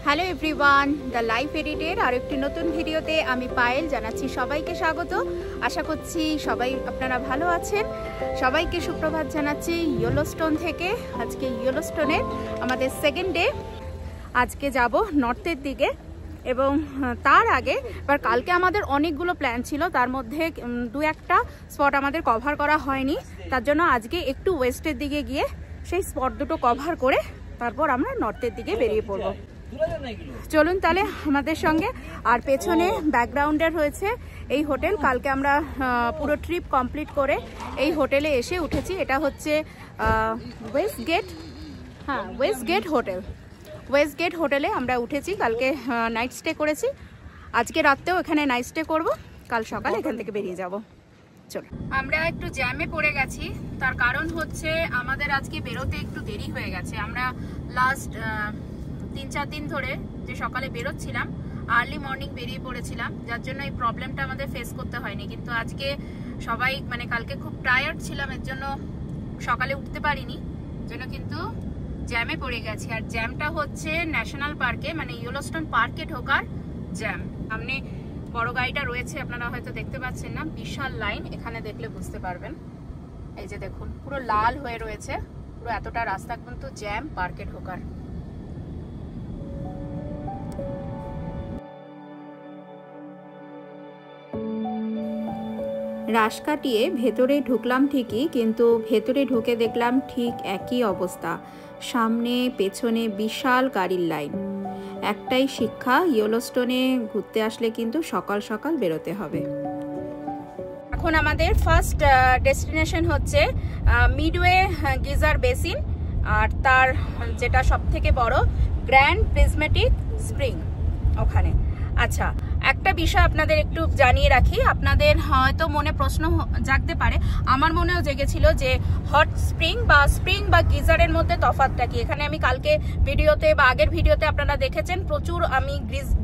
Hello everyone, the life এডিটের আর একটি নতুন ভিডিওতে আমি পায়েল জানাচ্ছি সবাইকে স্বাগত। আশা করছি সবাই আপনারা ভালো আছেন। সবাইকে সুপ্রভাত জানাচ্ছি ইয়েলোস্টোন থেকে। আজকে ইয়েলোস্টোনের আমাদের সেকেন্ড ডে। আজকে যাব নর্থের দিকে এবং তার আগে এবার কালকে আমাদের অনেকগুলো প্ল্যান ছিল, তার মধ্যে দু একটা স্পট আমাদের কভার করা হয়নি। তার জন্য আজকে একটু ওয়েস্টের দিকে গিয়ে সেই স্পট দুটো কভার করে তারপর আমরা নর্থের দিকে বেরিয়ে পড়ব। চলুন তাহলে আমাদের সঙ্গে। আর পেছনে ব্যাকগ্রাউন্ডে রয়েছে এই হোটেল। কালকে আমরা পুরো ট্রিপ কমপ্লিট করে এই হোটেলে এসে উঠেছি। এটা হচ্ছে ওয়েস্টগেট, ওয়েস্টগেট হোটেল। ওয়েস্টগেট হোটেলে আমরা উঠেছি, কালকে নাইট স্টে করেছি। আজকে রাতেও এখানে নাইট স্টে করবো, কাল সকালে এখান থেকে বেরিয়ে যাব। চলো, আমরা একটু জ্যামে পড়ে গেছি। তার কারণ হচ্ছে আমাদের আজকে বেরোতে একটু দেরি হয়ে গেছে। আমরা লাস্ট 3-4 দিন ধরে যে সকালে বেরোচ্ছিলাম, আর্লি মর্নিং বেরিয়ে পড়েছিলাম, যার জন্য এই প্রবলেমটা আমাদের ফেস করতে হয়নি। কিন্তু আজকে সবাই কালকে খুব টায়ার্ড ছিলাম, এর জন্য সকালে উঠতে পারিনি, জন্য কিন্তু জ্যামে পড়ে গেছি। আর জ্যামটা হচ্ছে ন্যাশনাল পার্কে, ইয়েলোস্টোন পার্কে ঢোকার জ্যাম। সামনে বড় গাড়িটা রয়েছে, আপনারা হয়তো দেখতে পাচ্ছেন না, বিশাল লাইন। এখানে দেখলে বুঝতে পারবেন। এই যে দেখুন, পুরো লাল হয়ে রয়েছে, পুরো এতটা রাস্তা কিন্তু জ্যাম পার্কে ঢোকার। রাশ কাটিয়ে ভেতরে ঢুকলাম ঠিকই, কিন্তু ভেতরে ঢুকে দেখলাম ঠিক একই অবস্থা। সামনে পেছনে বিশাল গাড়ির লাইন। একটাই শিক্ষা, ইয়েলোস্টোনে ঘুরতে আসলে কিন্তু সকাল সকাল বেরোতে হবে। এখন আমাদের ফার্স্ট ডেস্টিনেশন হচ্ছে মিডওয়ে গিজার বেসিন, আর তার যেটা সব থেকে বড় গ্র্যান্ড প্রিজমেটিক স্প্রিং ওখানে। আচ্ছা, একটা বিষয় আপনাদের একটু জানিয়ে রাখি, আপনাদের হয়তো মনে প্রশ্ন জাগতে পারে, আমার মনেও জেগেছিল যে হট স্প্রিং বা গিজারের মধ্যে তফাৎটা কি। এখানে আমি কালকে ভিডিওতে বা আগের ভিডিওতে আপনারা দেখেছেন প্রচুর আমি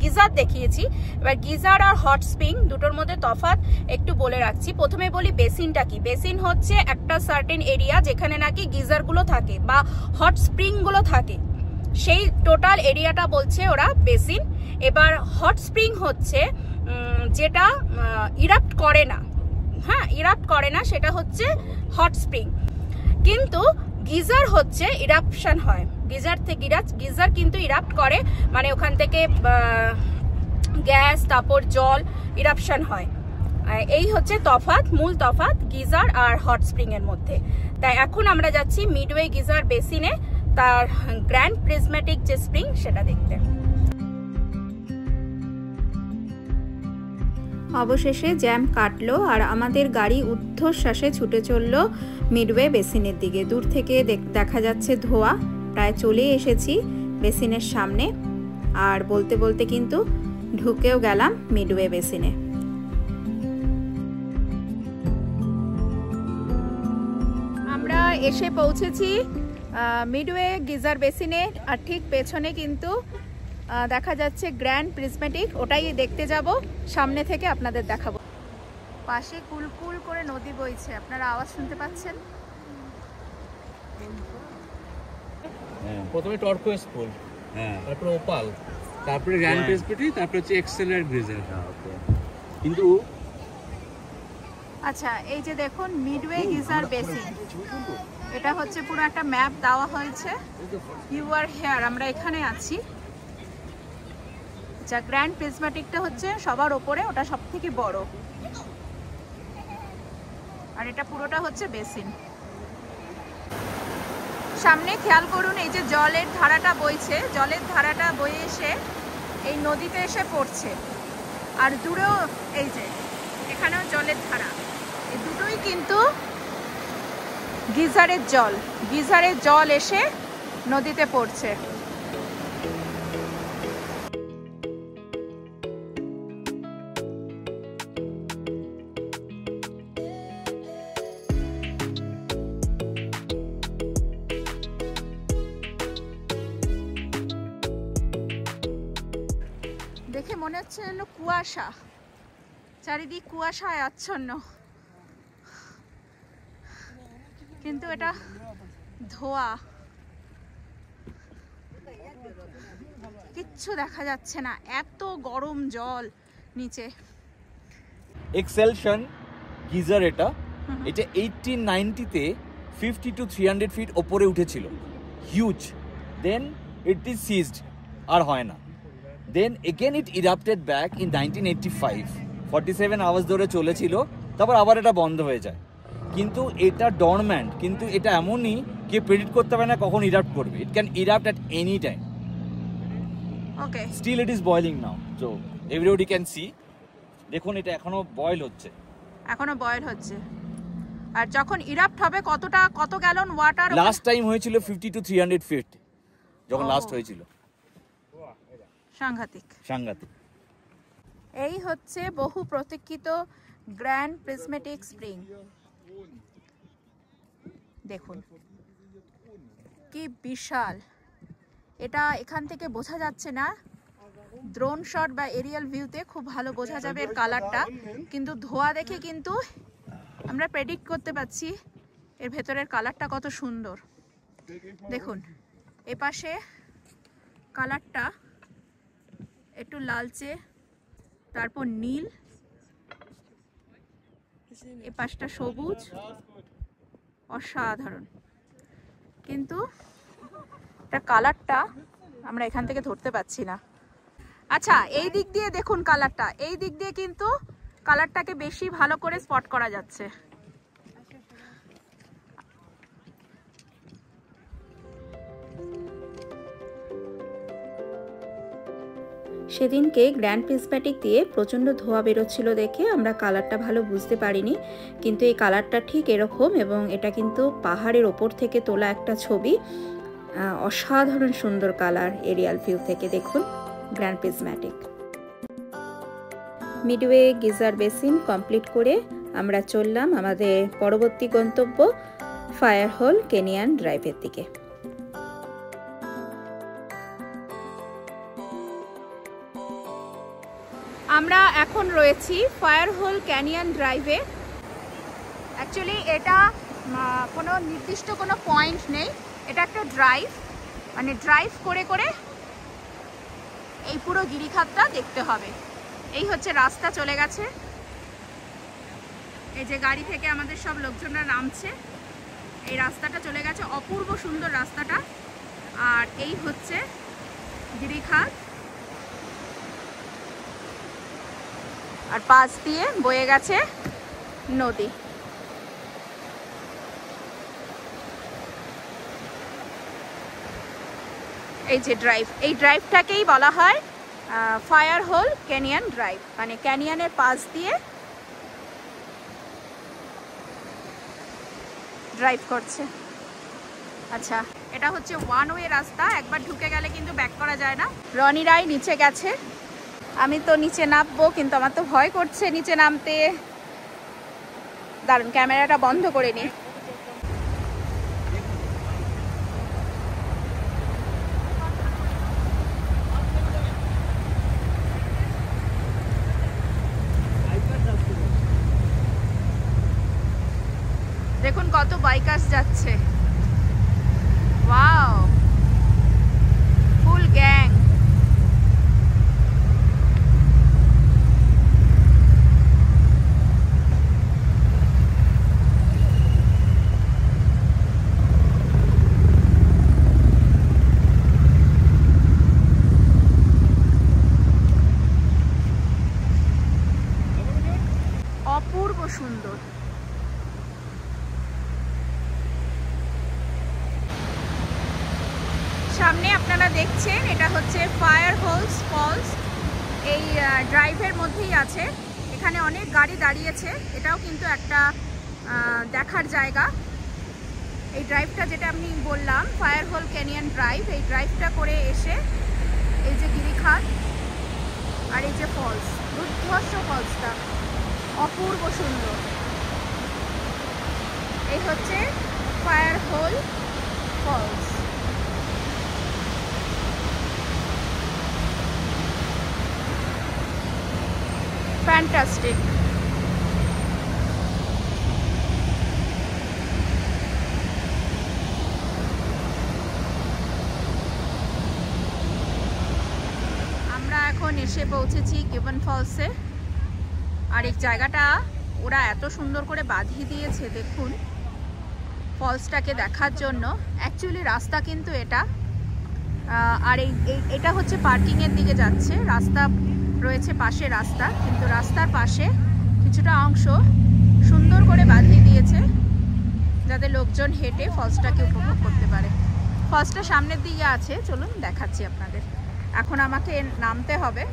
গিজার দেখিয়েছি। এবার গিজার আর হট স্প্রিং দুটোর মধ্যে তফাৎ একটু বলে রাখছি। প্রথমে বলি বেসিনটা কি। বেসিন হচ্ছে একটা সার্টেন এরিয়া যেখানে নাকি গিজারগুলো থাকে বা হট স্প্রিংগুলো থাকে, সেই টোটাল এরিয়াটা বলছে ওরা বেসিন। এবার হট স্প্রিং হচ্ছে যেটা ইরাপ্ট করে না, ইরাপ্ট করে না, সেটা হচ্ছে হট স্প্রিং। কিন্তু গিজার হচ্ছে ইরাপশন হয়। গিজার কিন্তু ইরাপ্ট করে, ওখান থেকে গ্যাস, তারপর জল ইরাপশন হয়। এই হচ্ছে তফাৎ, মূল তফাৎ গিজার আর হট স্প্রিং এর মধ্যে। তাই এখন আমরা যাচ্ছি মিডওয়ে গিজার বেসিনে, তার গ্র্যান্ড প্রিজমেটিক যে স্প্রিং সেটা দেখতে। অবশেষে জ্যাম কাটলো আর আমাদের গাড়ি ঊর্ধ্বশ্বাসে ছুটে চললো মিডওয়ে বেসিনের দিকে। দূর থেকে দেখা যাচ্ছে ধোয়া। প্রায় চলে এসেছি বেসিনের সামনে, আর বলতে বলতে কিন্তু ঢুকেও গেলাম মিডওয়ে বেসিনে। আমরা এসে পৌঁছেছি মিডওয়ে গিজার বেসিনে, আর ঠিক পেছনে কিন্তু দেখা যাচ্ছে গ্র্যান্ড প্রিজমেটিক, ওটাই দেখতে যাব। সামনে থেকে আপনাদের দেখাবো। পাশে কুলকুল করে নদী বইছে, আপনারা আওয়াজ শুনতে পাচ্ছেন। প্রথমে টর্কোয়েস ফুল, তারপরে ওপাল, তারপরে গ্র্যান্ড প্রিজমেটিক, তারপরে হচ্ছে এক্সেলার গ্রিজার। কিন্তু আচ্ছা, এই যে দেখুন মিডওয়ে গিজার বেসিন, এটা হচ্ছে পুরো একটা ম্যাপ দেওয়া হয়েছে। ইউ আর হেয়ার, আমরা এখানে আছি। আচ্ছা, গ্র্যান্ড প্রিজমেটিকটা হচ্ছে সবার ওপরে, ওটা সব থেকে বড়, আর এটা পুরোটা হচ্ছে বেসিন। সামনে খেয়াল করুন, এই যে জলের ধারাটা বইছে, জলের ধারাটা বয়ে এসে এই নদীতে এসে পড়ছে। আর দূরেও এই যে এখানেও জলের ধারা, এই দুটোই কিন্তু গিজারের জল এসে নদীতে পড়ছে। দেখে মনে হচ্ছে যেন কুয়াশা, চারিদিক কুয়াশায় আচ্ছন্ন, কিন্তু এটা ধোয়া। কিচ্ছু দেখা যাচ্ছে না, এত গরম জল নিচে। এক্সেলশন গিজার এটা 1890-তে 50 to 300 ফিট ওপরে উঠেছিল, huge. Then it is ceased, আর হয় না। Then again it erupted back in 1985, 47 hours ধরে চলেছিল, তারপর আবার এটা বন্ধ হয়ে যায়। কিন্তু এটা ডরম্যান্ট, কিন্তু এটা এমনই কে প্রেডিক্ট করতে পারে না কখন ইরাপ্ট করবে। It can erupt at any time. Okay, still it is boiling now, so everybody can see. দেখুন এটা এখনো বয়েল হচ্ছে, এখনো বয়েল হচ্ছে। আর যখন ইরাপ্ট হবে কত গ্যালন ওয়াটার? লাস্ট টাইম হয়েছিল 50 to 300 ফিট যখন লাস্ট হয়েছিল। সাংঘাতিক। এই হচ্ছে বহু প্রতীক্ষিত গ্র্যান্ড প্রিজমেটিক স্প্রিং। দেখুন কি বিশাল, এটা এখান থেকে বোঝা যাচ্ছে না, ড্রোন শট বা এরিয়াল ভিউতে খুব ভালো বোঝা যাবে এর কালারটা, কিন্তু ধোয়া দেখে কিন্তু আমরা প্রেডিক্ট করতে পারছি এর ভেতরের কালারটা কত সুন্দর। দেখুন এপাশে কালারটা একটু লালচে, তারপর নীল, এপাশটা সবুজ, অসাধারণ। কিন্তু এটা কালারটা আমরা এখান থেকে ধরতে পারছি না। আচ্ছা, এই দিক দিয়ে দেখুন কালারটা, এই দিক দিয়ে কিন্তু কালারটাকে বেশি ভালো করে স্পট করা যাচ্ছে। সেদিনকে গ্র্যান্ড প্রিজমেটিক দিয়ে প্রচণ্ড ধোঁয়া বেরোচ্ছিল দেখে আমরা কালারটা ভালো বুঝতে পারিনি, কিন্তু এই কালারটা ঠিক এরকম, এবং এটা কিন্তু পাহাড়ের ওপর থেকে তোলা একটা ছবি। অসাধারণ সুন্দর কালার এরিয়াল ভিউ থেকে। দেখুন grand prismatic. Midway geyser basin complete করে আমরা চললাম আমাদের পরবর্তী গন্তব্য ফায়ারহোল ক্যানিয়ন ড্রাইভের দিকে। আমরা এখন রয়েছি ফায়ারহোল ক্যানিয়ন ড্রাইভে। অ্যাকচুয়ালি এটা কোনো নির্দিষ্ট কোনো পয়েন্ট নেই, এটা একটা ড্রাইভ, মানে ড্রাইভ করে করে এই পুরো গিরিখাতটা দেখতে হবে। এই হচ্ছে রাস্তা চলে গেছে, এই যে গাড়ি থেকে আমাদের সব লোকজনরা নামছে, এই রাস্তাটা চলে গেছে, অপূর্ব সুন্দর রাস্তাটা। আর এই হচ্ছে গিরিখাত, আর পাশ দিয়ে বয়ে গেছে নদী। এই যে ড্রাইভ, এই ড্রাইভটাকেই বলা হয় ফায়ারহোল ক্যানিয়ন ড্রাইভ, মানে ক্যানিয়নের পাশ দিয়ে ড্রাইভ করছে। আচ্ছা, এটা হচ্ছে ওয়ান ওয়ে রাস্তা, একবার ঢুকে গেলে কিন্তু ব্যাক করা যায় না। রনি রায় নিচে গেছে, আমি তো নিচে নামবো, কিন্তু আমার তো ভয় করছে নিচে নামতে। দাঁড়ান, ক্যামেরাটা বন্ধ করে নিই। দেখুন কত বাইকার্স যাচ্ছে, ওয়াও, ফুল গ্যাং। অপূর্ব সুন্দর। সামনে আপনারা দেখছেন এটা হচ্ছে ফায়ারহোল ফলস, এই ড্রাইভের মধ্যেই আছে। এখানে অনেক গাড়ি দাঁড়িয়েছে, এটাও কিন্তু একটা দেখার জায়গা। এই ড্রাইভটা যেটা আমি বললাম ফায়ারহোল ক্যানিয়ন ড্রাইভ, এই ড্রাইভটা করে এসে এই যে গিরিখাত আর এই যে ফলস, দুর্ধর্ষ ফলসটা অপূর্ব সুন্দর। এই হচ্ছে ফায়ারহোল ফলস। ফ্যান্টাস্টিক। এখন এসে পৌঁছেছি গিবন ফলসে। আর এই জায়গাটা ওরা এত সুন্দর করে বাঁধিয়ে দিয়েছে দেখুন ফলসটাকে দেখার জন্য। অ্যাকচুয়ালি রাস্তা কিন্তু এটা, আর এটা হচ্ছে পার্কিংয়ের দিকে যাচ্ছে। রাস্তা রয়েছে পাশে রাস্তা, কিন্তু রাস্তার পাশে কিছুটা অংশ সুন্দর করে বাঁধিয়ে দিয়েছে যাতে লোকজন হেঁটে ফলসটাকে উপভোগ করতে পারে। ফলসটা সামনের দিকে আছে, চলুন দেখাচ্ছি আপনাদের। এখন আমাকে নামতে হবে,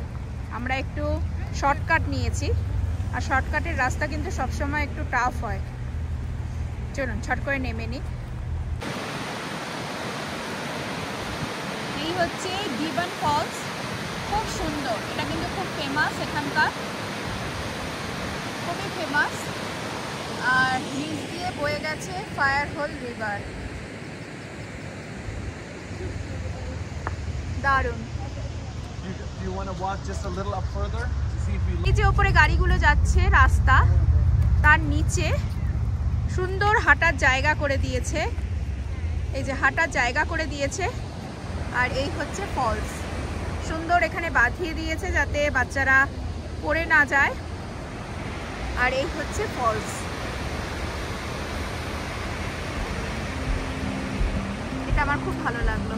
আমরা একটু শর্টকাট নিয়েছি, আর শর্টকাটের রাস্তা কিন্তু সবসময় একটু টাফ হয়। চলুন ছট করে নেমে নিই। এই হচ্ছে গিবন ফলস, খুব সুন্দর, এটা কিন্তু খুব ফেমাস এখানকার, খুবই ফেমাস। আর নিচ দিয়ে বয়ে গেছে ফায়ারহোল রিভার, দারুণ। এই যে উপরে গাড়িগুলো যাচ্ছে রাস্তা, তার নিচে সুন্দর হাঁটার জায়গা করে দিয়েছে, এই যে হাঁটার জায়গা করে দিয়েছে। আর এই হচ্ছে ফলস, সুন্দর এখানে বাঁধিয়ে দিয়েছে যাতে বাচ্চারা পড়ে না যায়। আর এই হচ্ছে ফলস, এটা আমার খুব ভালো লাগলো।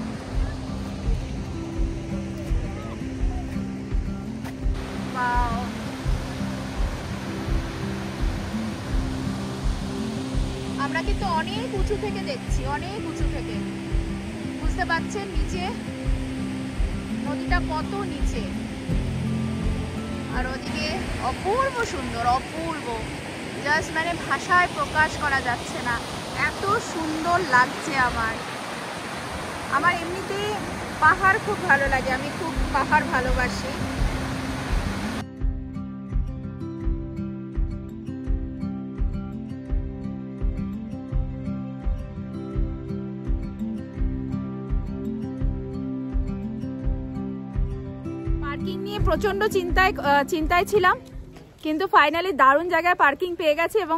আমরা কিন্তু অনেক উঁচু থেকে দেখছি, অনেক উঁচু থেকে, বুঝতে পারছেন নিচে নদীটা কত নিচে। আর ওদিকে অপূর্ব সুন্দর, অপূর্ব, জাস্ট মানে ভাষায় প্রকাশ করা যাচ্ছে না, এত সুন্দর লাগছে। আমার এমনিতে পাহাড় খুব ভালো লাগে, আমি খুব পাহাড় ভালোবাসি। পার্কিং নিয়ে প্রচন্ড চিন্তায় ছিলাম, কিন্তু ফাইনালি দারুণ জায়গায় পার্কিং পেয়ে গেছে। এবং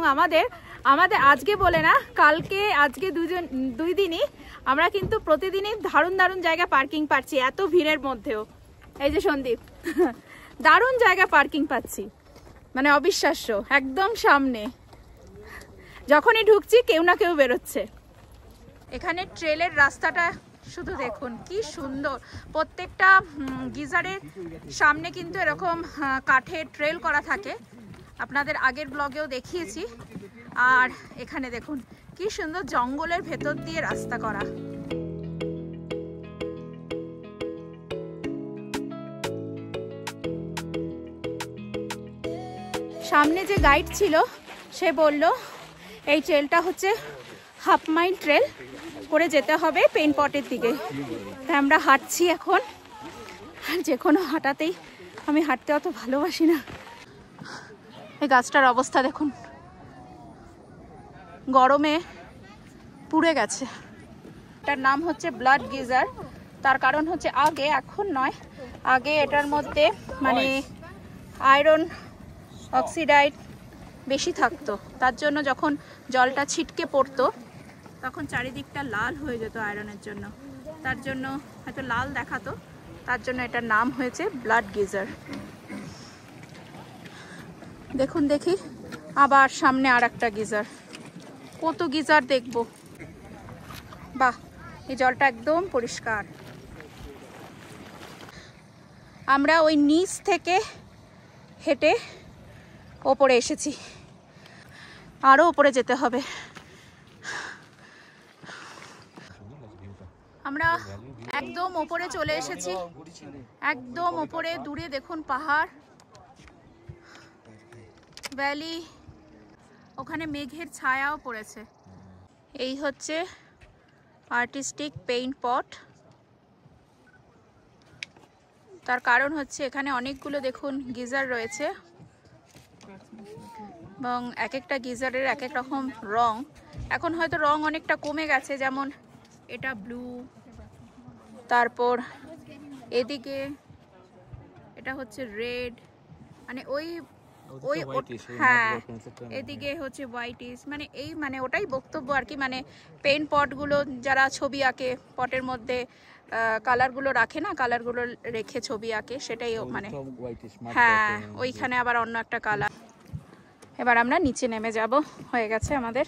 আমাদের আজকে বলে না, কালকে আজকে দুই দিনই আমরা কিন্তু প্রতিদিনই দারুণ জায়গায় পার্কিং পাচ্ছি, এত ভিড়ের মধ্যেও। এই যে সন্দীপ, দারুণ জায়গায় পার্কিং পাচ্ছি, মানে অবিশ্বাস্য। একদম সামনে যখনই ঢুকছি কেউ না কেউ বেরোচ্ছে। এখানে ট্রেলের রাস্তাটা শুধু দেখুন কি সুন্দর, প্রত্যেকটা গিজারের সামনে কিন্তু এরকম কাঠের ট্রেল করা থাকে, আপনাদের আগের ব্লগেও দেখিয়েছি। আর এখানে দেখুন কি সুন্দর জঙ্গলের ভেতর দিয়ে রাস্তা করা। সামনে যে গাইড ছিল সে বলল এই ট্রেলটা হচ্ছে হাফ মাইল ট্রেল করে যেতে হবে পেইন পটের দিকে। তাই আমরা হাঁটছি এখন, আর যে কোনো হাঁটাতেই, আমি হাঁটতে অত ভালোবাসি না। এই গাছটার অবস্থা দেখুন, গরমে পুড়ে গেছে। এটার নাম হচ্ছে ব্লাড গিজার, তার কারণ হচ্ছে আগে, এখন নয়, আগে এটার মধ্যে মানে আয়রন অক্সিডাইড বেশি থাকতো, তার জন্য যখন জলটা ছিটকে পড়তো তখন চারিদিকটা লাল হয়ে যেত আয়রনের জন্য, তার জন্য হয়তো লাল দেখাতো, তার জন্য এটার নাম হয়েছে ব্লাড গিজার। দেখুন দেখি আবার সামনে আর একটা গিজার, কত গিজার দেখবো। বাহ, এই জলটা একদম পরিষ্কার। আমরা ওই নিচ থেকে হেঁটে ওপরে এসেছি, আরও ওপরে যেতে হবে। আমরা একদম ওপরে চলে এসেছি, একদম ওপরে। দূরে দেখুন পাহাড়, ভ্যালি, ওখানে মেঘের ছায়াও পড়েছে। এই হচ্ছে আর্টিস্টিক পেইন্ট পট, তার কারণ হচ্ছে এখানে অনেকগুলো দেখুন গিজার রয়েছে এবং এক একটা গিজারের এক এক রকম রং। এখন হয়তো রং অনেকটা কমে গেছে, যেমন এটা ব্লু, তারপর এদিকে এটা হচ্ছে রেড, মানে ওই হ্যাঁ, এদিকে হচ্ছে হোয়াইটিশ, মানে এই মানে ওটাই বক্তব্য আর কি। মানে পেইন্ট পটগুলো যারা ছবি আঁকে পটের মধ্যে কালারগুলো রাখে না, কালারগুলো রেখে ছবি আঁকে, সেটাই মানে হ্যাঁ ওইখানে আবার অন্য একটা কালার। এবার আমরা নিচে নেমে যাব, হয়ে গেছে আমাদের।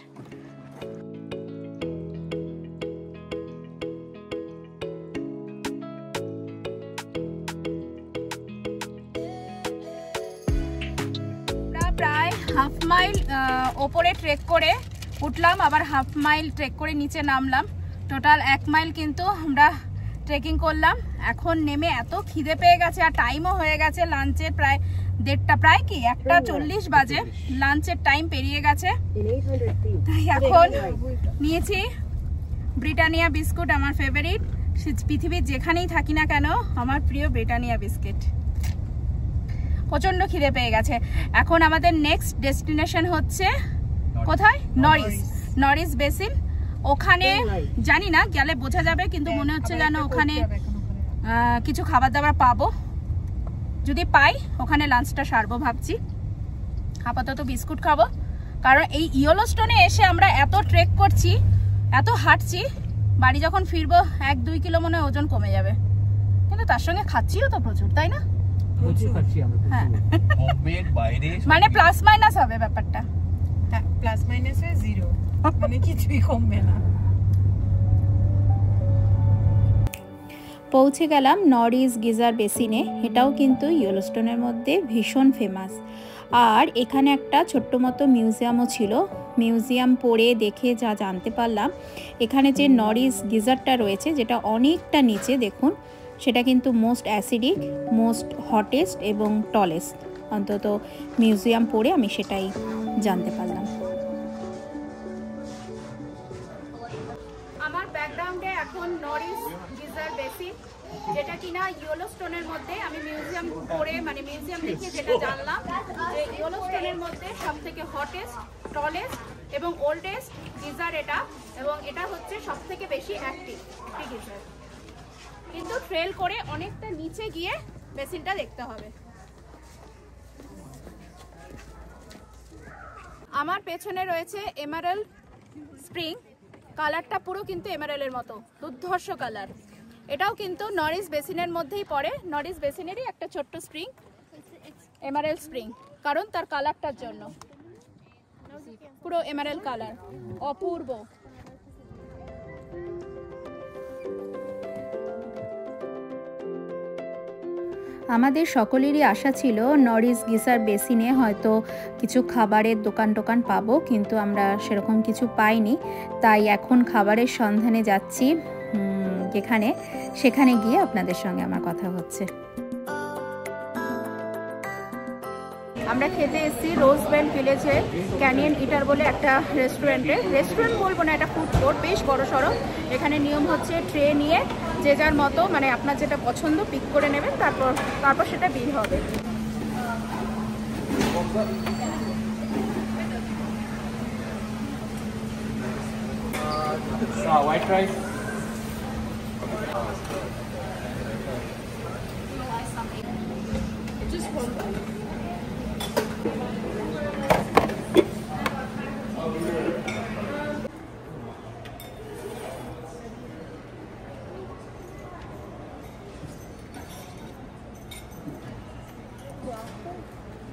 প্রায় হাফ মাইল ওপরে ট্রেক করে উঠলাম, আবার হাফ মাইল ট্রেক করে নিচে নামলাম, টোটাল 1 মাইল কিন্তু আমরা ট্রেকিং করলাম। এখন নেমে এত খিদে পেয়ে গেছে আর টাইমও হয়ে গেছে লাঞ্চের, প্রায় 1:30, প্রায় কি 1:40 বাজে, লাঞ্চের টাইম পেরিয়ে গেছে। তাই এখন নিয়েছি ব্রিটানিয়া বিস্কুট, আমার ফেভারিট, পৃথিবীর যেখানেই থাকি না কেন আমার প্রিয় ব্রিটানিয়া বিস্কিট। প্রচন্ড খিদে পেয়ে গেছে। এখন আমাদের নেক্সট ডেস্টিনেশন হচ্ছে কোথায়? Norris basin. ওখানে জানি না, গেলে বোঝা যাবে, কিন্তু মনে হচ্ছে যেন ওখানে কিছু খাবার দাবার পাবো। যদি পাই ওখানে লাঞ্চটা সারবো ভাবছি। আপাতত বিস্কুট খাবো, কারণ এই ইয়েলোস্টোনে এসে আমরা এত ট্রেক করছি, এত হাঁটছি, বাড়ি যখন ফিরবো 1-2 কিলো মনে হয় ওজন কমে যাবে, কিন্তু তার সঙ্গে খাচ্ছিও তো প্রচুর, তাই না? হ্যাঁ, মানে প্লাস মাইনাস হবে ব্যাপারটা। হ্যাঁ, প্লাস মাইনাসে 0, মানে কিছুই কমবে না। পৌঁছে গেলাম নরিস গিজার বেসিনে। এটাও কিন্তু ইয়েলোস্টোনের মধ্যে ভীষণ ফেমাস। আর এখানে একটা ছোট্ট মতো মিউজিয়ামও ছিল। মিউজিয়াম পড়ে দেখে যা জানতে পারলাম, এখানে যে নরিস গিজারটা রয়েছে, যেটা অনেকটা নিচে দেখুন, সেটা কিন্তু মোস্ট অ্যাসিডিক, মোস্ট হটেস্ট এবং টলেস্ট। অন্তত মিউজিয়াম পড়ে আমি সেটাই জানতে পারলাম। আমার ব্যাকগ্রাউন্ডে এখন নরিস গিজার বেসিন, যেটা কিনা ইয়েলোস্টোনের মধ্যে, আমি মিউজিয়াম পড়ে মানে মিউজিয়াম দেখে যেটা জানলাম যে ইয়েলোস্টোনের মধ্যে সবথেকে হটেস্ট, টলেস্ট এবং ওল্ডেস্ট গিজার এটা, এবং এটা হচ্ছে সবথেকে বেশি অ্যাক্টিভ গিজার। কিন্তু ট্রেল করে অনেকটা নিচে গিয়ে বেসিনটা দেখতে হবে। আমার পেছনে রয়েছে এমারেল্ড স্প্রিং। কালারটা পুরো কিন্তু এমারেল্ডের মতো, দুর্ধর্ষ কালার। এটাও কিন্তু নরিস বেসিনের মধ্যেই পড়ে। নরিস বেসিনেরই একটা ছোট্ট স্প্রিং, এমারেল্ড স্প্রিং, কারণ তার কালারটার জন্য। পুরো এমারেল্ড কালার, অপূর্ব। আমাদের সকলেরই আশা ছিল নরিস গিজার বেসিনে হয়তো কিছু খাবারের দোকান টোকান পাবো, কিন্তু আমরা সেরকম কিছু পাইনি। তাই এখন খাবারের সন্ধানে যাচ্ছি যেখানে, সেখানে গিয়ে আপনাদের সঙ্গে আমার কথা হচ্ছে। আমরা খেতে এসেছি রোজবেল ভিলেজে ক্যানিয়ন ইটার বলে একটা রেস্টুরেন্টে। রেস্টুরেন্ট বলবো না, এটা ফুড কোর্ট, বেশ বড় সড়ো। এখানে নিয়ম হচ্ছে ট্রে নিয়ে যে যার মতো, মানে আপনার যেটা পছন্দ পিক করে নেবেন, তারপর সেটা বিল হবে। হোয়াইট রাইস,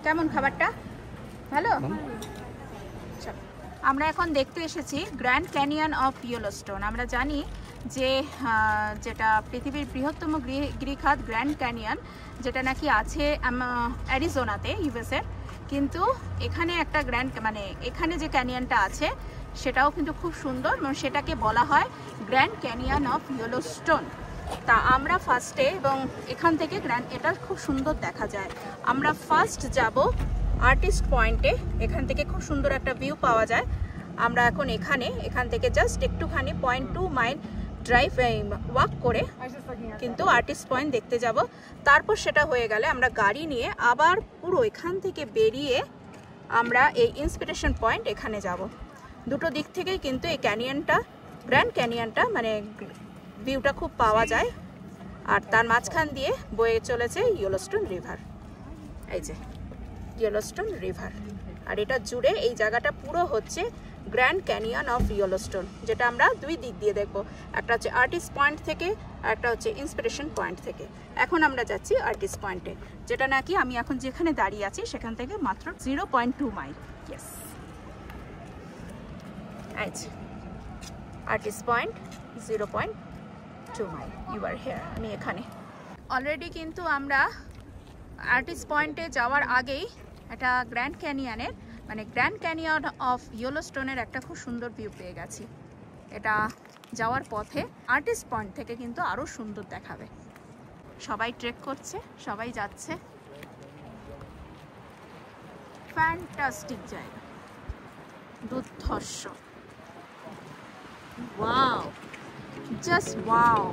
কেমন খাবারটা? ভালো। আমরা এখন দেখতে এসেছি গ্র্যান্ড ক্যানিয়ন অফ ইয়েলোস্টোন। আমরা জানি যে যেটা পৃথিবীর বৃহত্তম গিরিখাত গ্র্যান্ড ক্যানিয়ন, যেটা নাকি আছে অ্যারিজোনাতে, ইউএসএ, কিন্তু এখানে একটা মানে এখানে যে ক্যানিয়নটা আছে সেটাও কিন্তু খুব সুন্দর, এবং সেটাকে বলা হয় গ্র্যান্ড ক্যানিয়ন অফ ইয়েলোস্টোন। তা আমরা ফার্স্টে, এবং এখান থেকে এটা খুব সুন্দর দেখা যায়। আমরা ফার্স্ট যাব আর্টিস্ট পয়েন্টে, এখান থেকে খুব সুন্দর একটা ভিউ পাওয়া যায়। আমরা এখন এখান থেকে জাস্ট একটুখানি 0.2 মাইল ড্রাইভ ওয়াক করে কিন্তু আর্টিস্ট পয়েন্ট দেখতে যাব। তারপর সেটা হয়ে গেলে আমরা গাড়ি নিয়ে আবার পুরো এখান থেকে বেরিয়ে আমরা এই ইন্সপিরেশন পয়েন্ট এখানে যাব। দুটো দিক থেকেই কিন্তু এই ক্যানিয়নটা, গ্র্যান্ড ক্যানিয়নটা, মানে ভিউটা খুব পাওয়া যায়। আর তার মাঝখান দিয়ে বয়ে চলেছে ইয়েলোস্টোন রিভার। এই যে ইয়েলোস্টোন রিভার, আর এটা জুড়ে এই জায়গাটা পুরো হচ্ছে গ্র্যান্ড ক্যানিয়ন অফ ইয়েলোস্টোন, যেটা আমরা দুই দিক দিয়ে দেখব, একটা হচ্ছে আর্টিস্ট পয়েন্ট থেকে আর একটা হচ্ছে ইন্সপিরেশন পয়েন্ট থেকে। এখন আমরা যাচ্ছি আর্টিস্ট পয়েন্টে, যেটা নাকি আমি এখন যেখানে দাঁড়িয়ে আছি সেখান থেকে মাত্র 0.2 mile. Yes, Artist Point 0.2 mile, you are here, আমি এখানে অলরেডি। কিন্তু আমরা আর্টিস্ট পয়েন্টে যাওয়ার আগেই একটা গ্র্যান্ড ক্যানিয়নের মানে গ্র্যান্ড ক্যানিয়ন অফ ইয়েলোস্টোনের একটা খুব সুন্দর ভিউ পেয়ে গেছি। এটা যাওয়ার পথে আর্টিস্ট পয়েন্ট থেকে কিন্তু আরও সুন্দর দেখাবে। সবাই ট্রেক করছে, সবাই যাচ্ছে, ফ্যান্টাস্টিক জায়গা, দুর্ধর্ষ, ওয়াও, জাস্ট ওয়াও।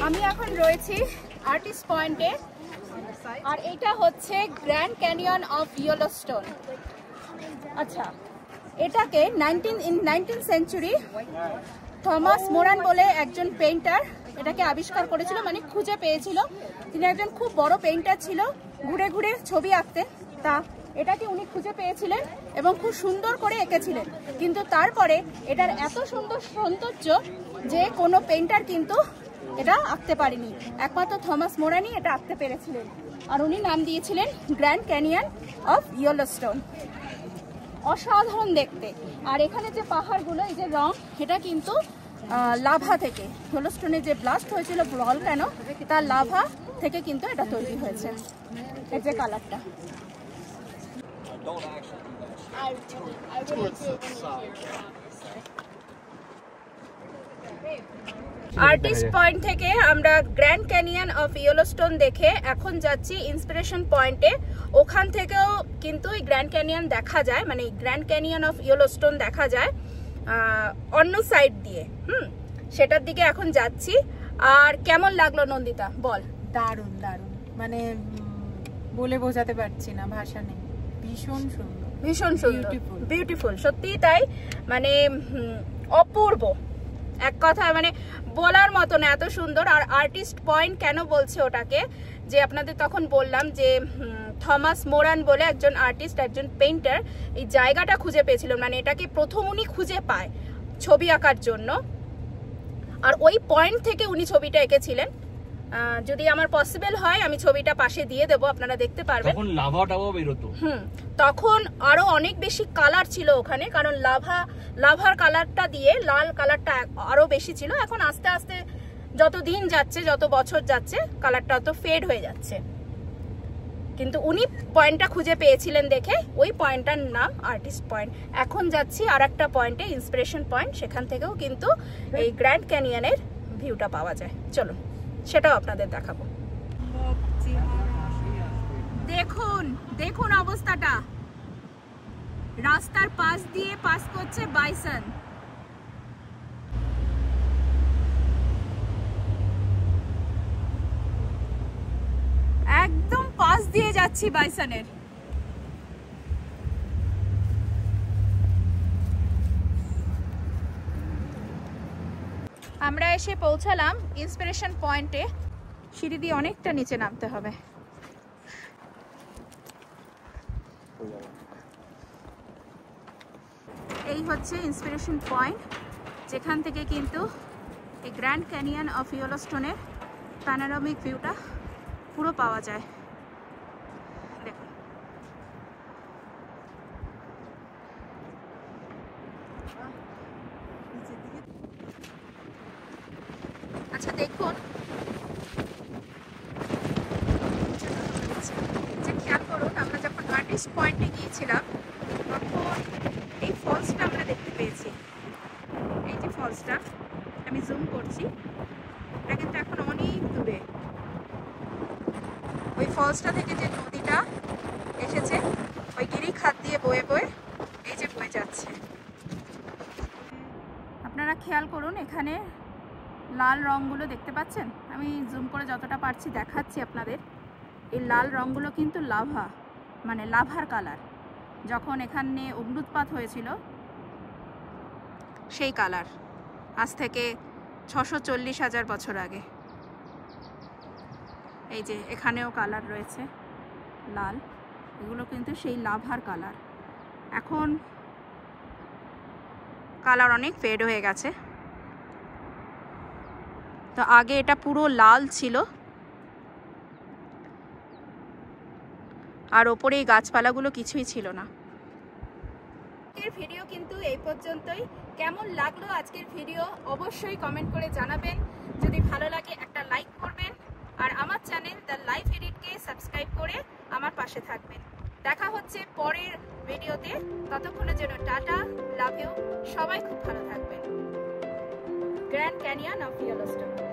আমি এখন রয়েছি আর্টিস্ট পয়েন্টে, আর এটা হচ্ছে গ্র্যান্ড ক্যানিয়ন অফ ইয়েলোস্টোন। আচ্ছা, এটাকে 19th সেঞ্চুরি থমাস মোরান বলে একজন পেইন্টার এটাকে আবিষ্কার করেছিল, মানে খুঁজে পেয়েছিল। তিনি একজন খুব বড় পেইন্টার ছিল, ঘুরে ঘুরে ছবি আঁকতেন। তা এটাকে উনি খুঁজে পেয়েছিলেন এবং খুব সুন্দর করে এঁকেছিলেন। কিন্তু তারপরে এটার এত সুন্দর সৌন্দর্য যে কোনো পেইন্টার কিন্তু এটা আঁকতে পারেনি, একমাত্র থমাস মোরানই এটা আঁকতে পেরেছিলেন। আর উনি নাম দিয়েছিলেন গ্র্যান্ড ক্যানিয়ন অফ ইয়েলোস্টোন। অসাধারণ দেখতে। আর এখানে যে পাহাড়গুলো, এই যে রং, এটা কিন্তু লাভা থেকে, ইয়েলোস্টোনে যে ব্লাস্ট হয়েছিল ভলক্যানো, তার লাভা থেকে কিন্তু এটা তৈরি হয়েছে। এই যে কালারটা, আর্টিস্ট পয়েন্ট থেকে আমরা গ্র্যান্ড ক্যানিয়ন অফ ইয়েলোস্টোন দেখে এখন যাচ্ছি ইন্সপিরেশন পয়েন্টে। ওখান থেকেও কিন্তু এই গ্র্যান্ড ক্যানিয়ন দেখা যায়, মানে গ্র্যান্ড ক্যানিয়ন অফ ইয়েলোস্টোন দেখা যায় অন্য সাইড দিয়ে। সেটার দিকে এখন যাচ্ছি। আর কেমন লাগলো নন্দিতা, বল। দারুণ দারুণ, মানে বলে বোঝাতে পারছি না, ভাষা নেই। ভীষণ সুন্দর, ভীষণ সুন্দর, বিউটিফুল, সত্যিই তাই। মানে অপূর্ব, এক কথা মানে বলার মতো না, এত সুন্দর। আর আর্টিস্ট পয়েন্ট কেন বলছে ওটাকে, যে আপনাদের তখন বললাম যে থমাস মোরান বলে একজন আর্টিস্ট, একজন পেইন্টার এই জায়গাটা খুঁজে পেয়েছিল, মানে এটাকে প্রথম উনি খুঁজে পায় ছবি আঁকার জন্য। আর ওই পয়েন্ট থেকে উনি ছবিটা এঁকেছিলেন। যদি আমার পসিবল হয় আমি ছবিটা পাশে দিয়ে দেবো, আপনারা দেখতে পারবেন। তখন লাভাটাও বেরোতো। তখন আরো অনেক বেশি কালার ছিল ওখানে, কারণ লাভার কালারটা দিয়ে লাল কালারটা আরো বেশি ছিল। এখন আস্তে আস্তে যত দিন যাচ্ছে, যত বছর যাচ্ছে, কালারটা তো ফেড হয়ে যাচ্ছে। কিন্তু উনি পয়েন্টটা খুঁজে পেয়েছিলেন দেখে ওই পয়েন্টটার নাম আর্টিস্ট পয়েন্ট। এখন যাচ্ছি আর একটা পয়েন্টে, ইন্সপিরেশন পয়েন্ট। সেখান থেকেও কিন্তু এই গ্র্যান্ড ক্যানিয়নের ভিউটা পাওয়া যায়। চলুন সেটাও আপনাদের দেখাবো। দেখুন দেখুন অবস্থাটা, রাস্তার পাশ দিয়ে পাস করছে বাইসন। একদম পাশ দিয়ে যাচ্ছি বাইসনের। আমরা এসে পৌঁছালাম ইন্সপিরেশন পয়েন্টে। সিঁড়ি দিয়ে অনেকটা নিচে নামতে হবে। এই হচ্ছে ইন্সপিরেশন পয়েন্ট, যেখান থেকে কিন্তু এই গ্র্যান্ড ক্যানিয়ন অফ ইয়েলোস্টোনের প্যানোরামিক ভিউটা পুরো পাওয়া যায়। দেখুন, আচ্ছা দেখুন, যে খেয়াল করুন, আমরা যখন আর্টিস্ট পয়েন্টে গিয়েছিলাম তখন এই ফলসটা আমরা দেখতে পেয়েছি। এই যে ফলসটা, আমি জুম করছি, এটা কিন্তু এখন অনেক দূরে। ওই ফলসটা থেকে যে নদীটা এসেছে, ওই গিরিখাত দিয়ে বয়ে বয়ে এই যে বয়ে যাচ্ছে। আপনারা খেয়াল করুন, এখানে লাল রঙগুলো দেখতে পাচ্ছেন, আমি জুম করে যতটা পারছি দেখাচ্ছি আপনাদের। এই লাল রঙগুলো কিন্তু লাভা, মানে লাভার কালার। যখন এখানে অগ্নুৎপাত হয়েছিল সেই কালার, আজ থেকে 640,000 বছর আগে। এই যে এখানেও কালার রয়েছে লাল, এগুলো কিন্তু সেই লাভার কালার। এখন কালার অনেক ফেড হয়ে গেছে, তো আগে এটা পুরো লাল ছিল, আর ওপরে এই গাছপালাগুলো কিছুই ছিল না। আজকের ভিডিও কিন্তু এই পর্যন্তই। কেমন লাগলো আজকের ভিডিও অবশ্যই কমেন্ট করে জানাবেন। যদি ভালো লাগে একটা লাইক করবেন, আর আমার চ্যানেল দ্য লাইফ এডিটকে সাবস্ক্রাইব করে আমার পাশে থাকবেন। দেখা হচ্ছে পরের ভিডিওতে, ততক্ষণের জন্য টাটা, লাভ ইউ, সবাই খুব ভালো থাকবেন। Grand canyon of Yellowstone.